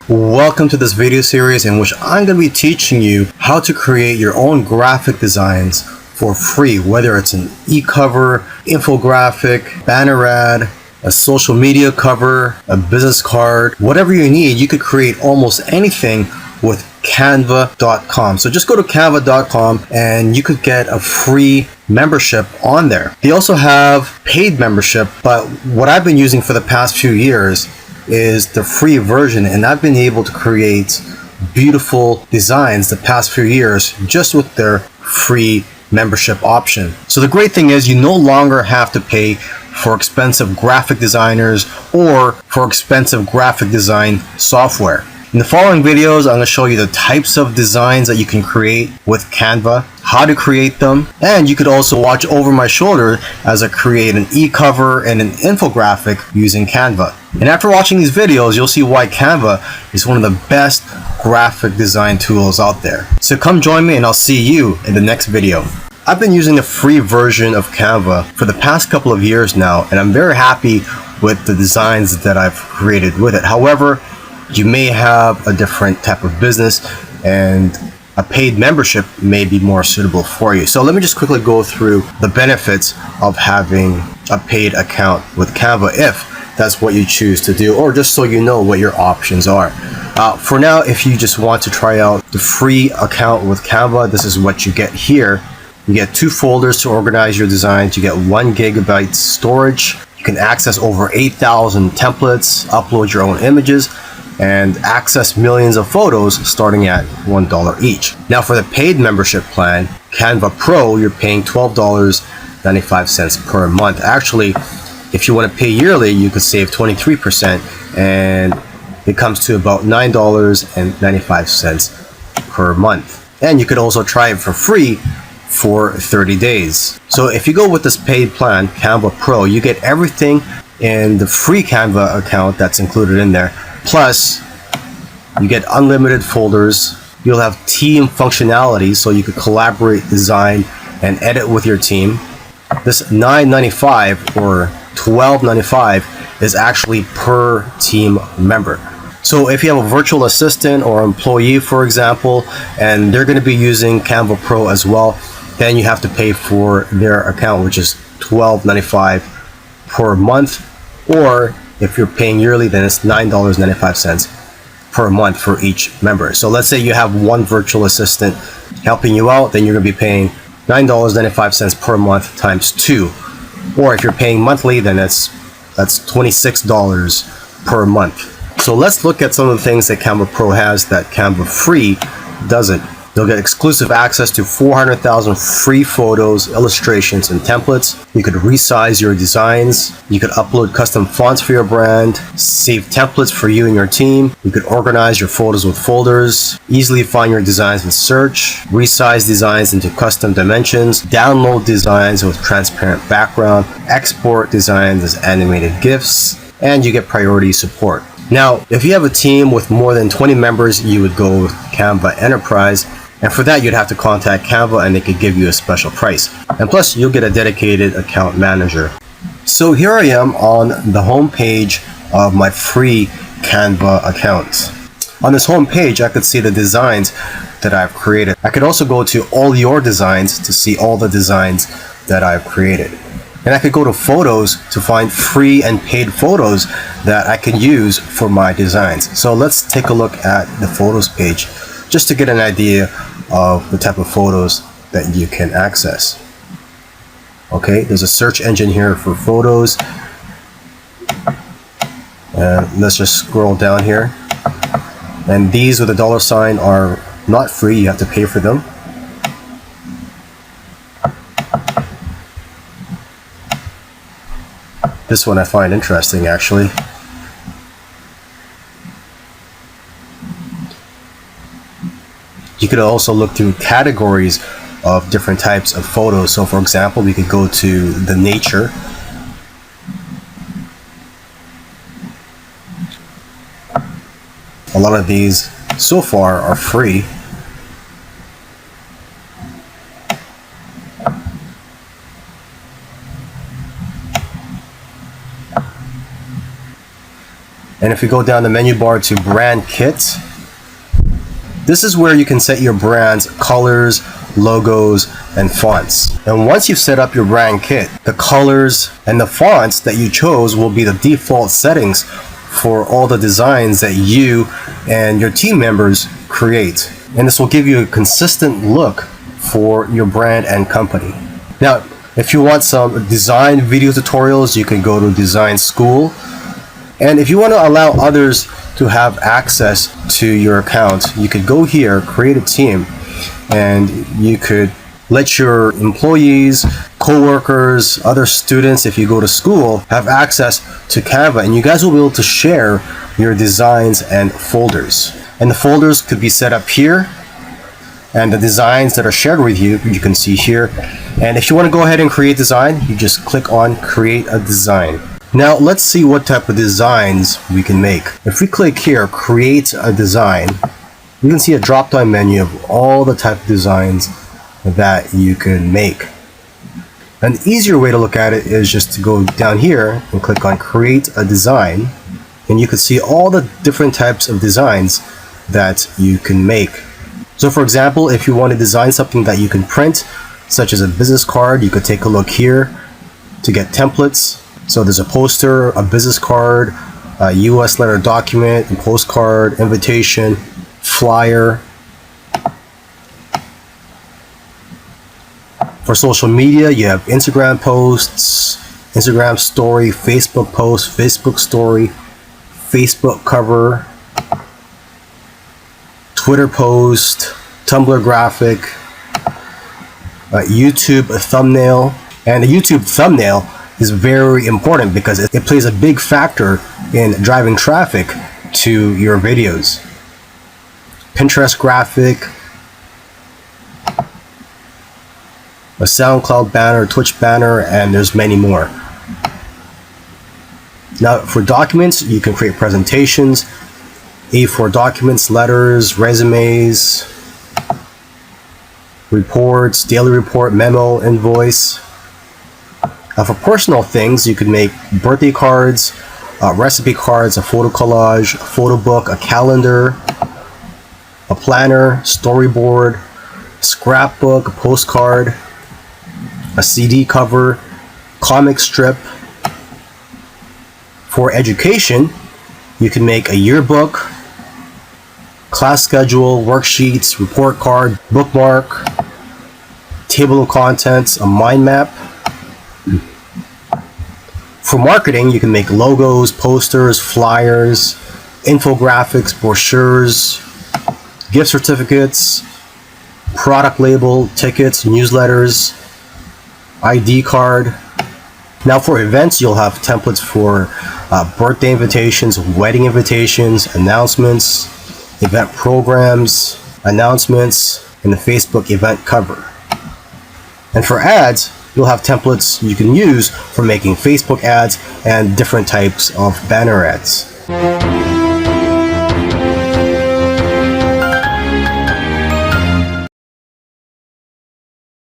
Welcome to this video series in which I'm going to be teaching you how to create your own graphic designs for free, whether it's an e-cover, infographic, banner ad, a social media cover, a business card, whatever you need. You could create almost anything with Canva.com. So just go to Canva.com and you could get a free membership on there. They also have paid membership, but what I've been using for the past few years is the free version, and I've been able to create beautiful designs the past few years just with their free membership option. So the great thing is you no longer have to pay for expensive graphic designers or for expensive graphic design software. In the following videos, I'm going to show you the types of designs that you can create with Canva, how to create them, and you could also watch over my shoulder as I create an e-cover and an infographic using Canva. And after watching these videos, you'll see why Canva is one of the best graphic design tools out there. So come join me and I'll see you in the next video. I've been using the free version of Canva for the past couple of years now, and I'm very happy with the designs that I've created with it. However, you may have a different type of business and a paid membership may be more suitable for you. So let me just quickly go through the benefits of having a paid account with Canva if that's what you choose to do, or just so you know what your options are. For now, if you just want to try out the free account with Canva, this is what you get here. You get 2 folders to organize your designs. You get 1 gigabyte storage. You can access over 8,000 templates, upload your own images, and access millions of photos starting at $1 each. Now for the paid membership plan, Canva Pro, you're paying $12.95 per month. Actually, if you want to pay yearly, you could save 23%, and it comes to about $9.95 per month. And you could also try it for free for 30 days. So if you go with this paid plan, Canva Pro, you get everything in the free Canva account that's included in there. Plus, you get unlimited folders. You'll have team functionality, so you could collaborate, design, and edit with your team. This $9.95 or $12.95 is actually per team member. So if you have a virtual assistant or employee, for example, and they're going to be using Canva Pro as well, then you have to pay for their account, which is $12.95 per month. Or if you're paying yearly, then it's $9.95 per month for each member. So let's say you have one virtual assistant helping you out, then you're going to be paying $9.95 per month times 2. Or if you're paying monthly, then that's $26 per month. So let's look at some of the things that Canva Pro has that Canva Free doesn't. You'll get exclusive access to 400,000 free photos, illustrations, and templates. You could resize your designs. You could upload custom fonts for your brand, save templates for you and your team. You could organize your photos with folders, easily find your designs with search, resize designs into custom dimensions, download designs with transparent background, export designs as animated GIFs, and you get priority support. Now, if you have a team with more than 20 members, you would go with Canva Enterprise. And for that, you'd have to contact Canva and they could give you a special price. And plus, you'll get a dedicated account manager. So here I am on the home page of my free Canva account. On this home page, I could see the designs that I've created. I could also go to all your designs to see all the designs that I've created. And I could go to photos to find free and paid photos that I can use for my designs. So let's take a look at the photos page just to get an idea of the type of photos that you can access. Okay, there's a search engine here for photos. And let's just scroll down here. And these with a $sign are not free, you have to pay for them. This one I find interesting actually. You could also look through categories of different types of photos. So for example, we could go to the nature. A lot of these so far are free. And if you go down the menu bar to brand kit, this is where you can set your brand's colors, logos, and fonts. And once you've set up your brand kit, the colors and the fonts that you chose will be the default settings for all the designs that you and your team members create. And this will give you a consistent look for your brand and company. Now, if you want some design video tutorials, you can go to Design School. And if you want to allow others to have access to your account, you could go here, create a team, and you could let your employees, co-workers, other students, if you go to school, have access to Canva, and you guys will be able to share your designs and folders. And the folders could be set up here, and the designs that are shared with you, you can see here. And if you want to go ahead and create design, you just click on create a design. Now let's see what type of designs we can make. If we click here, create a design, you can see a drop-down menu of all the type of designs that you can make. An easier way to look at it is just to go down here and click on create a design, and you can see all the different types of designs that you can make. So for example, if you want to design something that you can print, such as a business card, you could take a look here to get templates. So there's a poster, a business card, a US letter document, a postcard, invitation, flyer. For social media, you have Instagram posts, Instagram story, Facebook post, Facebook story, Facebook cover, Twitter post, Tumblr graphic, YouTube thumbnail. And the YouTube thumbnail is very important because it plays a big factor in driving traffic to your videos. Pinterest graphic, a SoundCloud banner, Twitch banner, and there's many more. Now for documents, you can create presentations, A4 documents, letters, resumes, reports, daily report, memo, invoice. For personal things, you can make birthday cards, recipe cards, a photo collage, a photo book, a calendar, a planner, storyboard, scrapbook, a postcard, a CD cover, comic strip. For education, you can make a yearbook, class schedule, worksheets, report card, bookmark, table of contents, a mind map. For marketing, you can make logos, posters, flyers, infographics, brochures, gift certificates, product label, tickets, newsletters, ID card. Now for events, you'll have templates for birthday invitations, wedding invitations, announcements, event programs, announcements, and the Facebook event cover. And for ads, you'll have templates you can use for making Facebook ads and different types of banner ads.